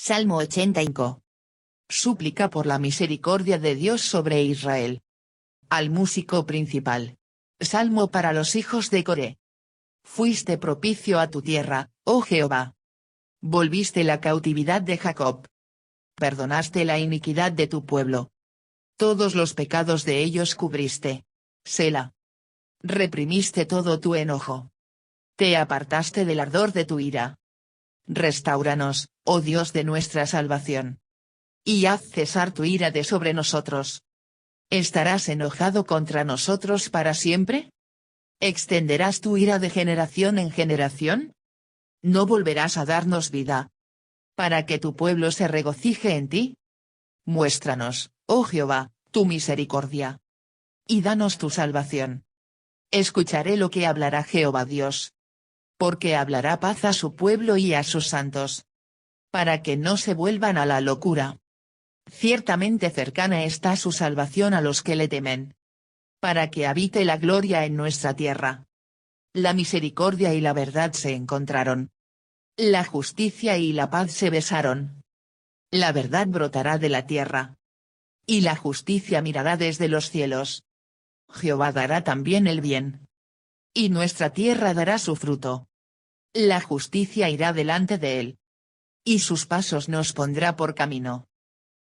Salmo 85. Súplica por la misericordia de Dios sobre Israel. Al músico principal. Salmo para los hijos de Coré. Fuiste propicio a tu tierra, oh Jehová. Volviste la cautividad de Jacob. Perdonaste la iniquidad de tu pueblo. Todos los pecados de ellos cubriste. Sela. Reprimiste todo tu enojo. Te apartaste del ardor de tu ira. Restáuranos, oh Dios de nuestra salvación. Y haz cesar tu ira de sobre nosotros. ¿Estarás enojado contra nosotros para siempre? ¿Extenderás tu ira de generación en generación? ¿No volverás a darnos vida? ¿Para que tu pueblo se regocije en ti? Muéstranos, oh Jehová, tu misericordia. Y danos tu salvación. Escucharé lo que hablará Jehová Dios. Porque hablará paz a su pueblo y a sus santos. Para que no se vuelvan a la locura. Ciertamente cercana está su salvación a los que le temen. Para que habite la gloria en nuestra tierra. La misericordia y la verdad se encontraron. La justicia y la paz se besaron. La verdad brotará de la tierra. Y la justicia mirará desde los cielos. Jehová dará también el bien. Y nuestra tierra dará su fruto. La justicia irá delante de él. Y sus pasos nos pondrá por camino.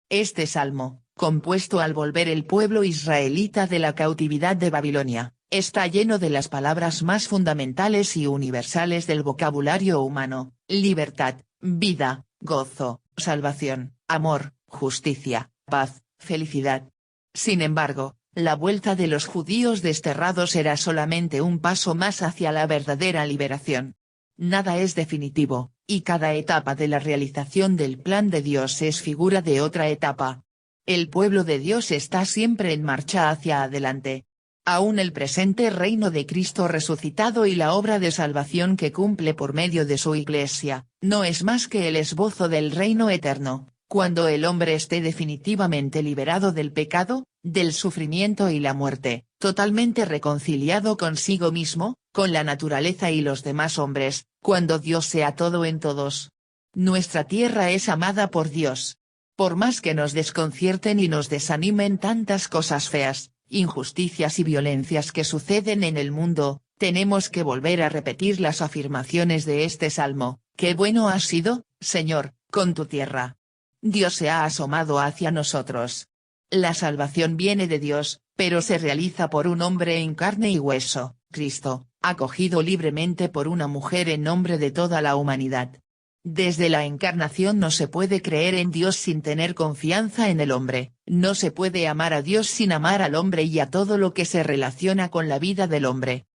Este salmo, compuesto al volver el pueblo israelita de la cautividad de Babilonia, está lleno de las palabras más fundamentales y universales del vocabulario humano: libertad, vida, gozo, salvación, amor, justicia, paz, felicidad. Sin embargo, la vuelta de los judíos desterrados era solamente un paso más hacia la verdadera liberación. Nada es definitivo, y cada etapa de la realización del plan de Dios es figura de otra etapa. El pueblo de Dios está siempre en marcha hacia adelante. Aún el presente reino de Cristo resucitado y la obra de salvación que cumple por medio de su Iglesia, no es más que el esbozo del reino eterno, cuando el hombre esté definitivamente liberado del pecado, del sufrimiento y la muerte, totalmente reconciliado consigo mismo, con la naturaleza y los demás hombres, cuando Dios sea todo en todos. Nuestra tierra es amada por Dios. Por más que nos desconcierten y nos desanimen tantas cosas feas, injusticias y violencias que suceden en el mundo, tenemos que volver a repetir las afirmaciones de este salmo: qué bueno has sido, Señor, con tu tierra. Dios se ha asomado hacia nosotros. La salvación viene de Dios, pero se realiza por un hombre en carne y hueso, Cristo, acogido libremente por una mujer en nombre de toda la humanidad. Desde la encarnación no se puede creer en Dios sin tener confianza en el hombre, no se puede amar a Dios sin amar al hombre y a todo lo que se relaciona con la vida del hombre.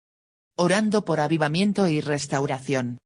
Orando por avivamiento y restauración.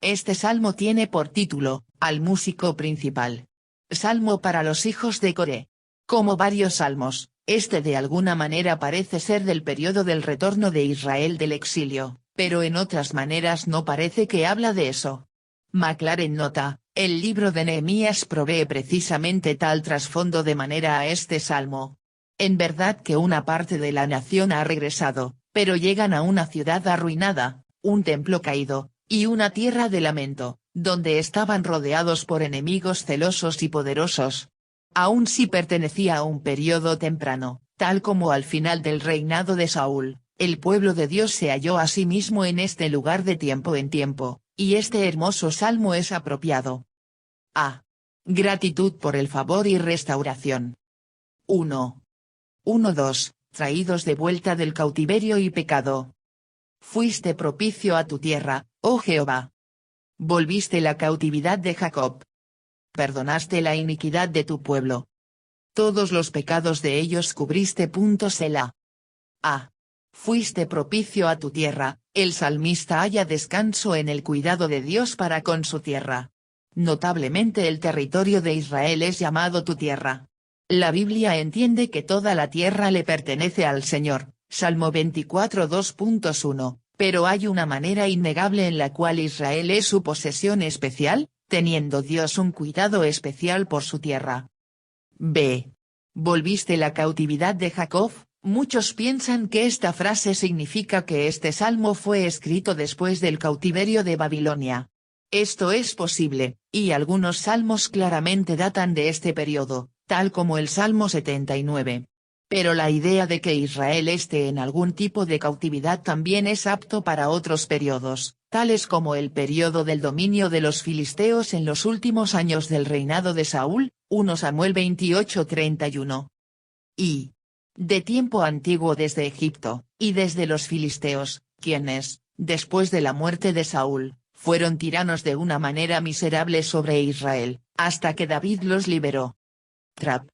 Este salmo tiene por título, al músico principal. Salmo para los hijos de Coré. Como varios salmos, este de alguna manera parece ser del periodo del retorno de Israel del exilio, pero en otras maneras no parece que habla de eso. McLaren nota: el libro de Nehemías provee precisamente tal trasfondo de manera a este salmo. En verdad que una parte de la nación ha regresado, pero llegan a una ciudad arruinada, un templo caído, y una tierra de lamento, donde estaban rodeados por enemigos celosos y poderosos. Aun si pertenecía a un periodo temprano, tal como al final del reinado de Saúl, el pueblo de Dios se halló a sí mismo en este lugar de tiempo en tiempo, y este hermoso salmo es apropiado. A. Gratitud por el favor y restauración. 1:2, traídos de vuelta del cautiverio y pecado. Fuiste propicio a tu tierra, oh Jehová. Volviste la cautividad de Jacob. Perdonaste la iniquidad de tu pueblo. Todos los pecados de ellos cubriste. Sela. A. Fuiste propicio a tu tierra. El salmista halla descanso en el cuidado de Dios para con su tierra. Notablemente el territorio de Israel es llamado tu tierra. La Biblia entiende que toda la tierra le pertenece al Señor, Salmo 24 2.1, pero hay una manera innegable en la cual Israel es su posesión especial, teniendo Dios un cuidado especial por su tierra. B. Volviste la cautividad de Jacob. Muchos piensan que esta frase significa que este salmo fue escrito después del cautiverio de Babilonia. Esto es posible, y algunos salmos claramente datan de este periodo, tal como el Salmo 79. Pero la idea de que Israel esté en algún tipo de cautividad también es apto para otros periodos, tales como el periodo del dominio de los filisteos en los últimos años del reinado de Saúl, 1 Samuel 28:31. Y de tiempo antiguo desde Egipto, y desde los filisteos, quienes, después de la muerte de Saúl, fueron tiranos de una manera miserable sobre Israel, hasta que David los liberó. Trap.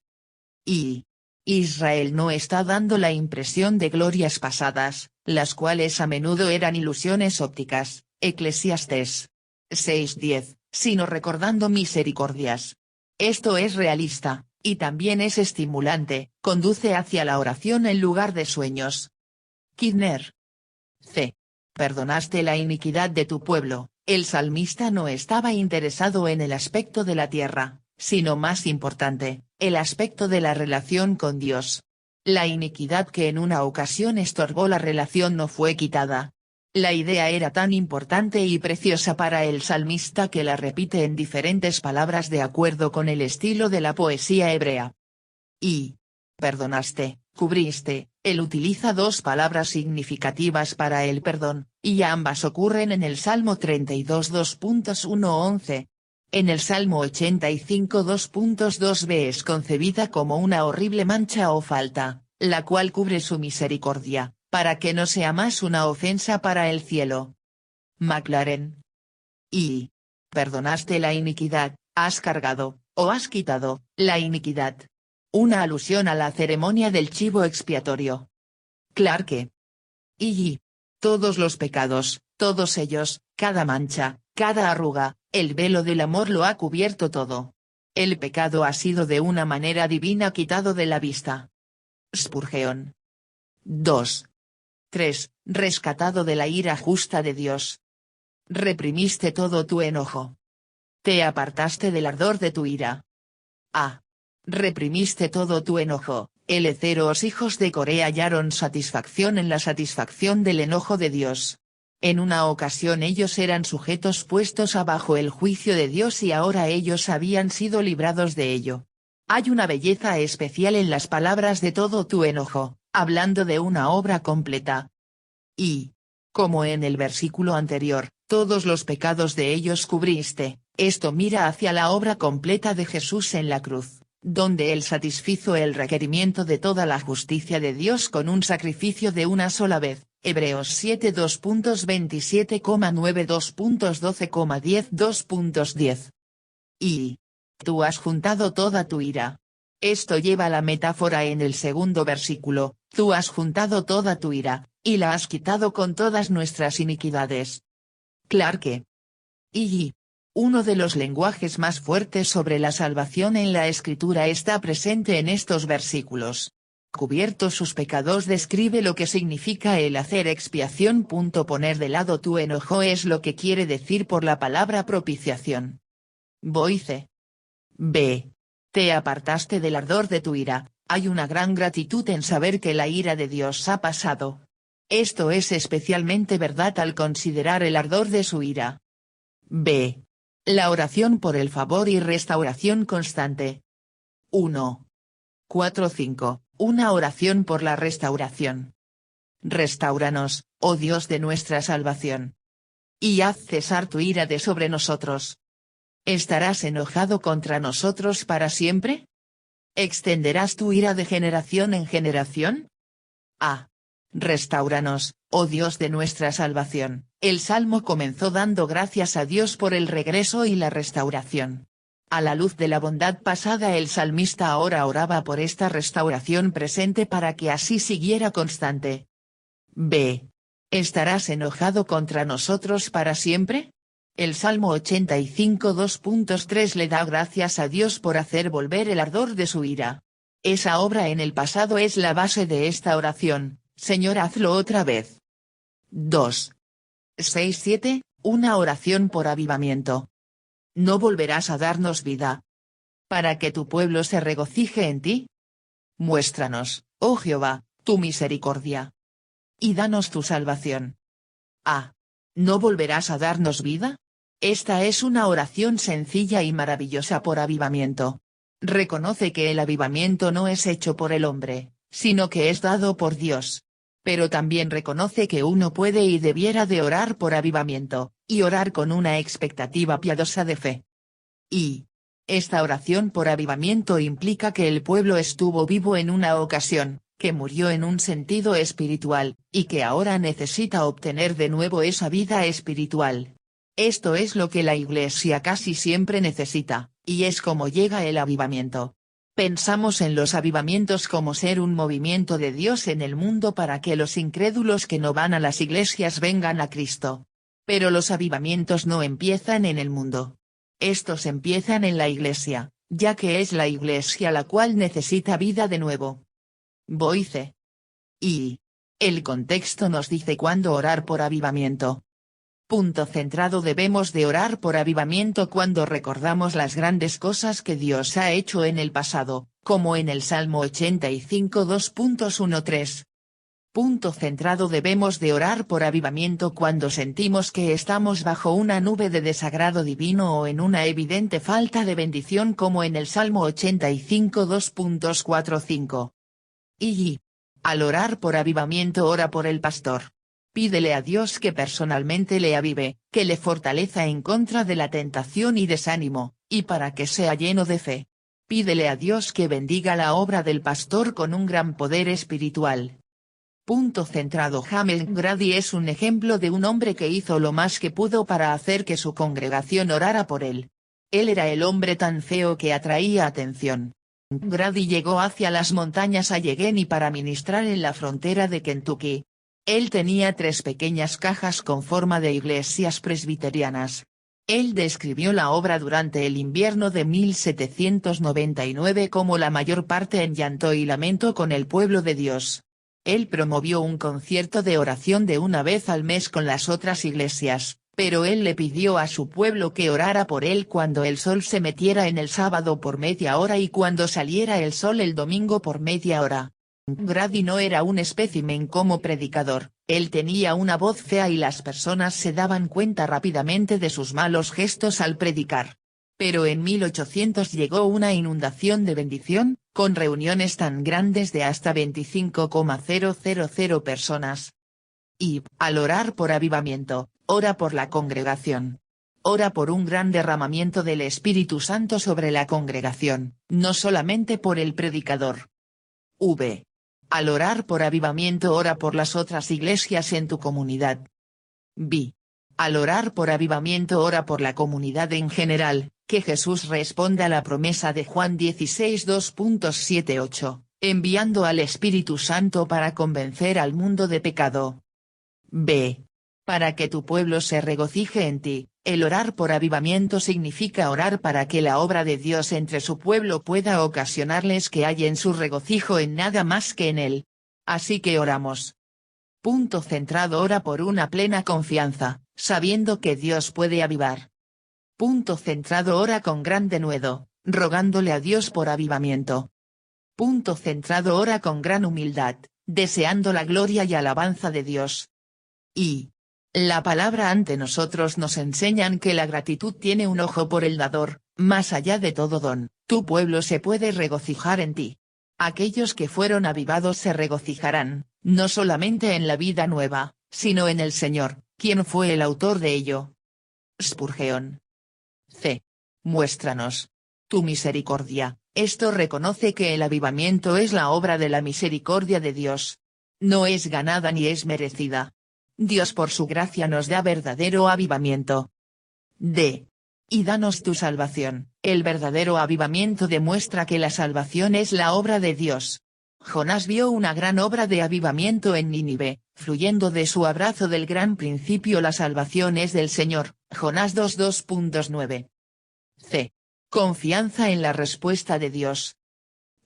Y Israel no está dando la impresión de glorias pasadas, las cuales a menudo eran ilusiones ópticas, Eclesiastés 6:10, sino recordando misericordias. Esto es realista, y también es estimulante, conduce hacia la oración en lugar de sueños. Kidner. C. Perdonaste la iniquidad de tu pueblo. El salmista no estaba interesado en el aspecto de la tierra, sino más importante, el aspecto de la relación con Dios. La iniquidad que en una ocasión estorbó la relación no fue quitada. La idea era tan importante y preciosa para el salmista que la repite en diferentes palabras de acuerdo con el estilo de la poesía hebrea. Y perdonaste, cubriste, él utiliza dos palabras significativas para el perdón, y ambas ocurren en el Salmo 32 2.1-11. En el Salmo 85 2.2b es concebida como una horrible mancha o falta, la cual cubre su misericordia, para que no sea más una ofensa para el cielo. McLaren. Y perdonaste la iniquidad, has cargado, o has quitado, la iniquidad. Una alusión a la ceremonia del chivo expiatorio. Clarke. Y todos los pecados, todos ellos, cada mancha, cada arruga, el velo del amor lo ha cubierto todo. El pecado ha sido de una manera divina quitado de la vista. Spurgeon. 2. 3. Rescatado de la ira justa de Dios. Reprimiste todo tu enojo. Te apartaste del ardor de tu ira. A. Reprimiste todo tu enojo. Los hijos de Coré hallaron satisfacción en la satisfacción del enojo de Dios. En una ocasión ellos eran sujetos puestos abajo el juicio de Dios y ahora ellos habían sido librados de ello. Hay una belleza especial en las palabras de todo tu enojo, hablando de una obra completa. Y, como en el versículo anterior, todos los pecados de ellos cubriste, esto mira hacia la obra completa de Jesús en la cruz, donde él satisfizo el requerimiento de toda la justicia de Dios con un sacrificio de una sola vez. Hebreos 7 2.27,9 2.12,10 2.10. Y tú has juntado toda tu ira. Esto lleva la metáfora en el segundo versículo, tú has juntado toda tu ira, y la has quitado con todas nuestras iniquidades. Clarke. Y uno de los lenguajes más fuertes sobre la salvación en la Escritura está presente en estos versículos. Cubiertos sus pecados describe lo que significa el hacer expiación. Poner de lado tu enojo es lo que quiere decir por la palabra propiciación. Boice. B. Te apartaste del ardor de tu ira. Hay una gran gratitud en saber que la ira de Dios ha pasado. Esto es especialmente verdad al considerar el ardor de su ira. B. La oración por el favor y restauración constante. 1. 4-5. Una oración por la restauración. Restáuranos, oh Dios de nuestra salvación. Y haz cesar tu ira de sobre nosotros. ¿Estarás enojado contra nosotros para siempre? ¿Extenderás tu ira de generación en generación? A. Restáuranos, oh Dios de nuestra salvación. El salmo comenzó dando gracias a Dios por el regreso y la restauración. A la luz de la bondad pasada el salmista ahora oraba por esta restauración presente para que así siguiera constante. B. ¿Estarás enojado contra nosotros para siempre? El Salmo 85 2.3 le da gracias a Dios por hacer volver el ardor de su ira. Esa obra en el pasado es la base de esta oración, Señor hazlo otra vez. 2. 6-7, una oración por avivamiento. ¿No volverás a darnos vida para que tu pueblo se regocije en ti? Muéstranos, oh Jehová, tu misericordia. Y danos tu salvación. A. ¿No volverás a darnos vida? Esta es una oración sencilla y maravillosa por avivamiento. Reconoce que el avivamiento no es hecho por el hombre, sino que es dado por Dios. Pero también reconoce que uno puede y debiera de orar por avivamiento, y orar con una expectativa piadosa de fe. Y esta oración por avivamiento implica que el pueblo estuvo vivo en una ocasión, que murió en un sentido espiritual, y que ahora necesita obtener de nuevo esa vida espiritual. Esto es lo que la Iglesia casi siempre necesita, y es como llega el avivamiento. Pensamos en los avivamientos como ser un movimiento de Dios en el mundo para que los incrédulos que no van a las iglesias vengan a Cristo. Pero los avivamientos no empiezan en el mundo. Estos empiezan en la Iglesia, ya que es la Iglesia la cual necesita vida de nuevo. Boyce. Y el contexto nos dice cuándo orar por avivamiento. Punto centrado. Debemos de orar por avivamiento cuando recordamos las grandes cosas que Dios ha hecho en el pasado, como en el Salmo 85 2.13. Punto centrado. Debemos de orar por avivamiento cuando sentimos que estamos bajo una nube de desagrado divino o en una evidente falta de bendición como en el Salmo 85 2.45. Y al orar por avivamiento ora por el pastor. Pídele a Dios que personalmente le avive, que le fortaleza en contra de la tentación y desánimo, y para que sea lleno de fe. Pídele a Dios que bendiga la obra del pastor con un gran poder espiritual. Punto centrado. James Grady es un ejemplo de un hombre que hizo lo más que pudo para hacer que su congregación orara por él. Él era el hombre tan feo que atraía atención. Grady llegó hacia las montañas Allegheny para ministrar en la frontera de Kentucky. Él tenía 3 pequeñas cajas con forma de iglesias presbiterianas. Él describió la obra durante el invierno de 1799 como la mayor parte en llanto y lamento con el pueblo de Dios. Él promovió un concierto de oración de una vez al mes con las otras iglesias, pero él le pidió a su pueblo que orara por él cuando el sol se metiera en el sábado por media hora y cuando saliera el sol el domingo por media hora. Grady no era un espécimen como predicador, él tenía una voz fea y las personas se daban cuenta rápidamente de sus malos gestos al predicar. Pero en 1800 llegó una inundación de bendición, con reuniones tan grandes de hasta 25,000 personas. Y, al orar por avivamiento, ora por la congregación. Ora por un gran derramamiento del Espíritu Santo sobre la congregación, no solamente por el predicador. Al orar por avivamiento ora por las otras iglesias en tu comunidad. Al orar por avivamiento ora por la comunidad en general, que Jesús responda a la promesa de Juan 16 2.78, enviando al Espíritu Santo para convencer al mundo de pecado. Para que tu pueblo se regocije en ti, el orar por avivamiento significa orar para que la obra de Dios entre su pueblo pueda ocasionarles que hallen su regocijo en nada más que en él. Así que oramos. Punto centrado. Ora por una plena confianza, sabiendo que Dios puede avivar. Punto centrado. Ora con gran denuedo, rogándole a Dios por avivamiento. Punto centrado. Ora con gran humildad, deseando la gloria y alabanza de Dios. Y la palabra ante nosotros nos enseñan que la gratitud tiene un ojo por el dador, más allá de todo don, tu pueblo se puede regocijar en ti. Aquellos que fueron avivados se regocijarán, no solamente en la vida nueva, sino en el Señor, quien fue el autor de ello. Spurgeon. Muéstranos tu misericordia. Esto reconoce que el avivamiento es la obra de la misericordia de Dios. No es ganada ni es merecida. Dios por su gracia nos da verdadero avivamiento. Y danos tu salvación. El verdadero avivamiento demuestra que la salvación es la obra de Dios. Jonás vio una gran obra de avivamiento en Nínive, fluyendo de su abrazo del gran principio. La salvación es del Señor, Jonás 2.9. Confianza en la respuesta de Dios.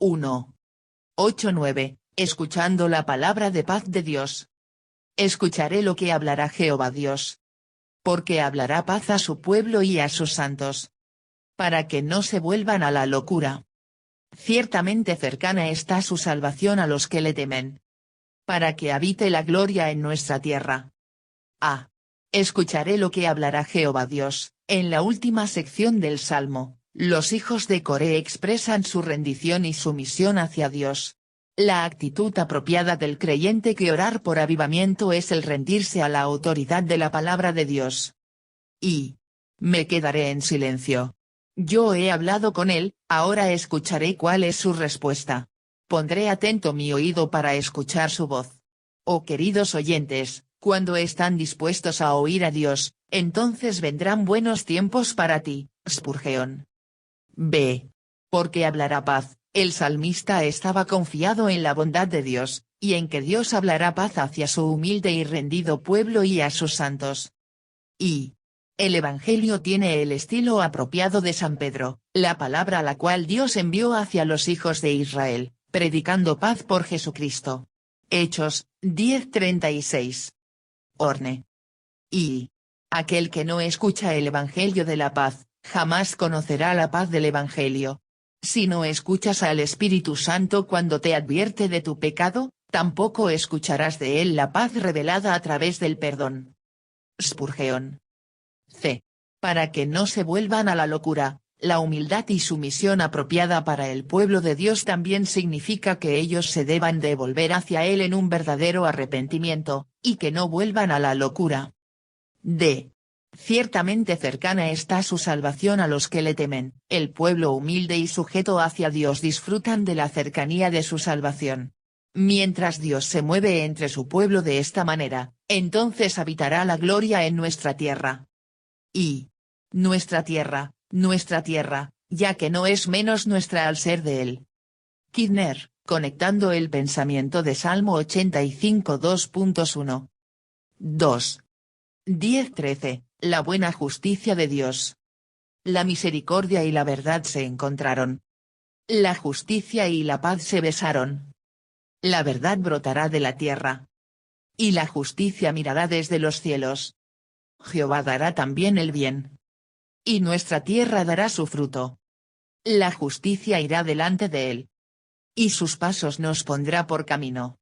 1:8-9, escuchando la palabra de paz de Dios. Escucharé lo que hablará Jehová Dios. Porque hablará paz a su pueblo y a sus santos. Para que no se vuelvan a la locura. Ciertamente cercana está su salvación a los que le temen. Para que habite la gloria en nuestra tierra. Escucharé lo que hablará Jehová Dios, En la última sección del Salmo, los hijos de Coré expresan su rendición y sumisión hacia Dios. La actitud apropiada del creyente que orar por avivamiento es el rendirse a la autoridad de la palabra de Dios. Y me quedaré en silencio. Yo he hablado con él, ahora escucharé cuál es su respuesta. Pondré atento mi oído para escuchar su voz. Oh queridos oyentes, cuando están dispuestos a oír a Dios, entonces vendrán buenos tiempos para ti, Spurgeon. B. Porque hablará paz. El salmista estaba confiado en la bondad de Dios, y en que Dios hablará paz hacia su humilde y rendido pueblo y a sus santos. Y el Evangelio tiene el estilo apropiado de San Pedro, la palabra a la cual Dios envió hacia los hijos de Israel, predicando paz por Jesucristo. Hechos 10:36. Orne. Y aquel que no escucha el Evangelio de la paz, jamás conocerá la paz del Evangelio. Si no escuchas al Espíritu Santo cuando te advierte de tu pecado, tampoco escucharás de él la paz revelada a través del perdón. Spurgeon. C. Para que no se vuelvan a la locura, la humildad y sumisión apropiada para el pueblo de Dios también significa que ellos se deban de volver hacia Él en un verdadero arrepentimiento, y que no vuelvan a la locura. D. Ciertamente cercana está su salvación a los que le temen. El pueblo humilde y sujeto hacia Dios disfrutan de la cercanía de su salvación. Mientras Dios se mueve entre su pueblo de esta manera, entonces habitará la gloria en nuestra tierra. Y nuestra tierra, ya que no es menos nuestra al ser de Él. Kidner, conectando el pensamiento de Salmo 85 2.1. 2. 10:13. La buena justicia de Dios. La misericordia y la verdad se encontraron. La justicia y la paz se besaron. La verdad brotará de la tierra. Y la justicia mirará desde los cielos. Jehová dará también el bien. Y nuestra tierra dará su fruto. La justicia irá delante de él. Y sus pasos nos pondrá por camino.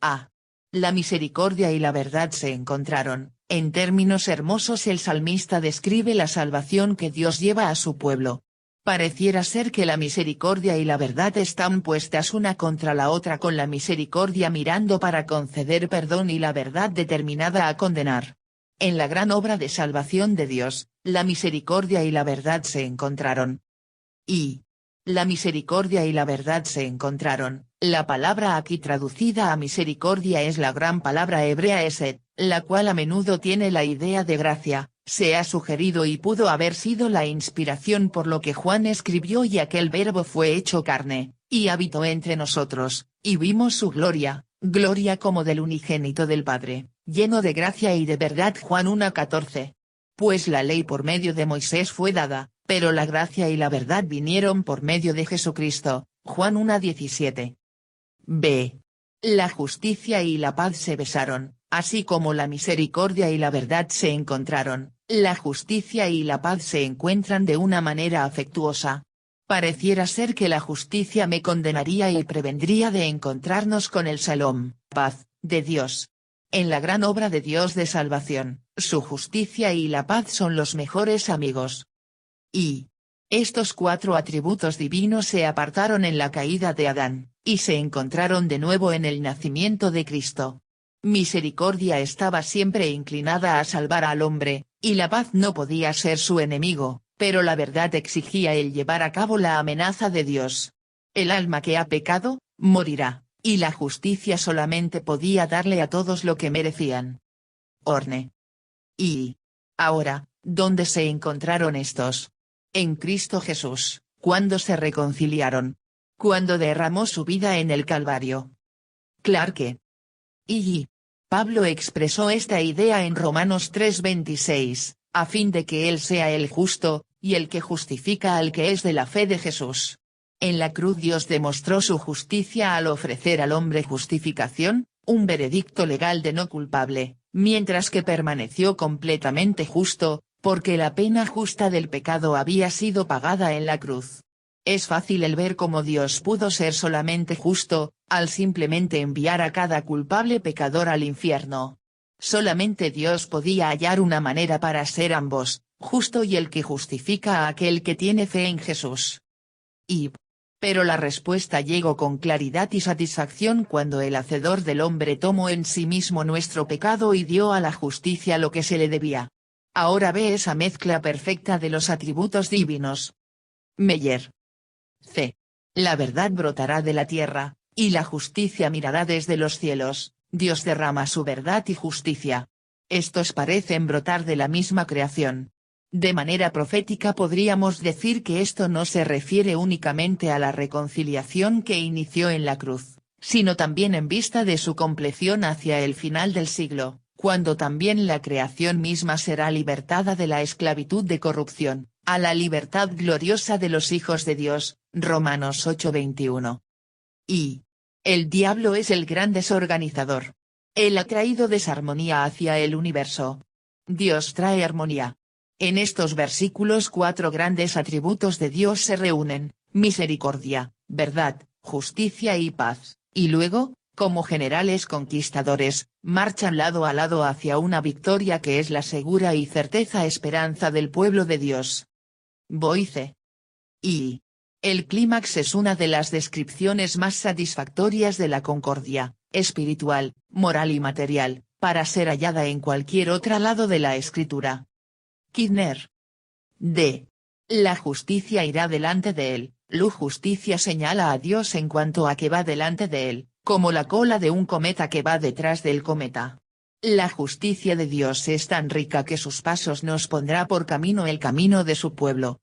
A. La misericordia y la verdad se encontraron. En términos hermosos el salmista describe la salvación que Dios lleva a su pueblo. Pareciera ser que la misericordia y la verdad están puestas una contra la otra, con la misericordia mirando para conceder perdón y la verdad determinada a condenar. En la gran obra de salvación de Dios, la misericordia y la verdad se encontraron. Y la misericordia y la verdad se encontraron. La palabra aquí traducida a misericordia es la gran palabra hebrea esed, la cual a menudo tiene la idea de gracia. Se ha sugerido y pudo haber sido la inspiración por lo que Juan escribió: y aquel verbo fue hecho carne, y habitó entre nosotros, y vimos su gloria, gloria como del unigénito del Padre, lleno de gracia y de verdad. Juan 1:14. Pues la ley por medio de Moisés fue dada, pero la gracia y la verdad vinieron por medio de Jesucristo. Juan 1:17. B. La justicia y la paz se besaron, así como la misericordia y la verdad se encontraron. La justicia y la paz se encuentran de una manera afectuosa. Pareciera ser que la justicia me condenaría y prevendría de encontrarnos con el Shalom, paz, de Dios. En la gran obra de Dios de salvación, su justicia y la paz son los mejores amigos. Y estos cuatro atributos divinos se apartaron en la caída de Adán, y se encontraron de nuevo en el nacimiento de Cristo. Misericordia estaba siempre inclinada a salvar al hombre, y la paz no podía ser su enemigo, pero la verdad exigía el llevar a cabo la amenaza de Dios. El alma que ha pecado, morirá, y la justicia solamente podía darle a todos lo que merecían. Orne. Y ahora, ¿dónde se encontraron estos? En Cristo Jesús, cuando se reconciliaron. Cuando derramó su vida en el Calvario. Clarke. Y Pablo expresó esta idea en Romanos 3:26, a fin de que Él sea el justo, y el que justifica al que es de la fe de Jesús. En la cruz Dios demostró su justicia al ofrecer al hombre justificación, un veredicto legal de no culpable, mientras que permaneció completamente justo, porque la pena justa del pecado había sido pagada en la cruz. Es fácil el ver cómo Dios pudo ser solamente justo, al simplemente enviar a cada culpable pecador al infierno. Solamente Dios podía hallar una manera para ser ambos, justo y el que justifica a aquel que tiene fe en Jesús. Pero la respuesta llegó con claridad y satisfacción cuando el Hacedor del hombre tomó en sí mismo nuestro pecado y dio a la justicia lo que se le debía. Ahora ve esa mezcla perfecta de los atributos divinos. Meyer. C. La verdad brotará de la tierra, y la justicia mirará desde los cielos. Dios derrama su verdad y justicia. Estos parecen brotar de la misma creación. De manera profética podríamos decir que esto no se refiere únicamente a la reconciliación que inició en la cruz, sino también en vista de su compleción hacia el final del siglo, cuando también la creación misma será libertada de la esclavitud de corrupción, a la libertad gloriosa de los hijos de Dios. Romanos 8:21. El diablo es el gran desorganizador. Él ha traído desarmonía hacia el universo. Dios trae armonía. En estos versículos 4 grandes atributos de Dios se reúnen: misericordia, verdad, justicia y paz, y luego, como generales conquistadores, marchan lado a lado hacia una victoria que es la segura y certeza esperanza del pueblo de Dios. Boyce. El clímax es una de las descripciones más satisfactorias de la concordia, espiritual, moral y material, para ser hallada en cualquier otro lado de la escritura. Kidner. D. La justicia irá delante de él. La justicia señala a Dios en cuanto a que va delante de él, como la cola de un cometa que va detrás del cometa. La justicia de Dios es tan rica que sus pasos nos pondrá por camino el camino de su pueblo.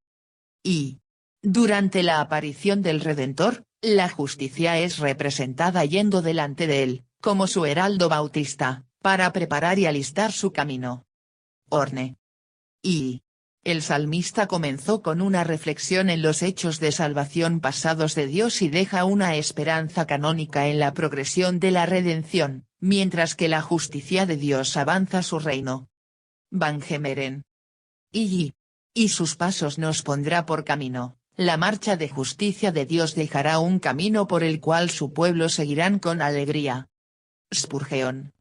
Durante la aparición del Redentor, la justicia es representada yendo delante de él, como su heraldo bautista, para preparar y alistar su camino. Horne. El salmista comenzó con una reflexión en los hechos de salvación pasados de Dios y deja una esperanza canónica en la progresión de la redención, mientras que la justicia de Dios avanza su reino. Van Gemeren. Y sus pasos nos pondrá por camino. La marcha de justicia de Dios dejará un camino por el cual su pueblo seguirán con alegría. Spurgeon.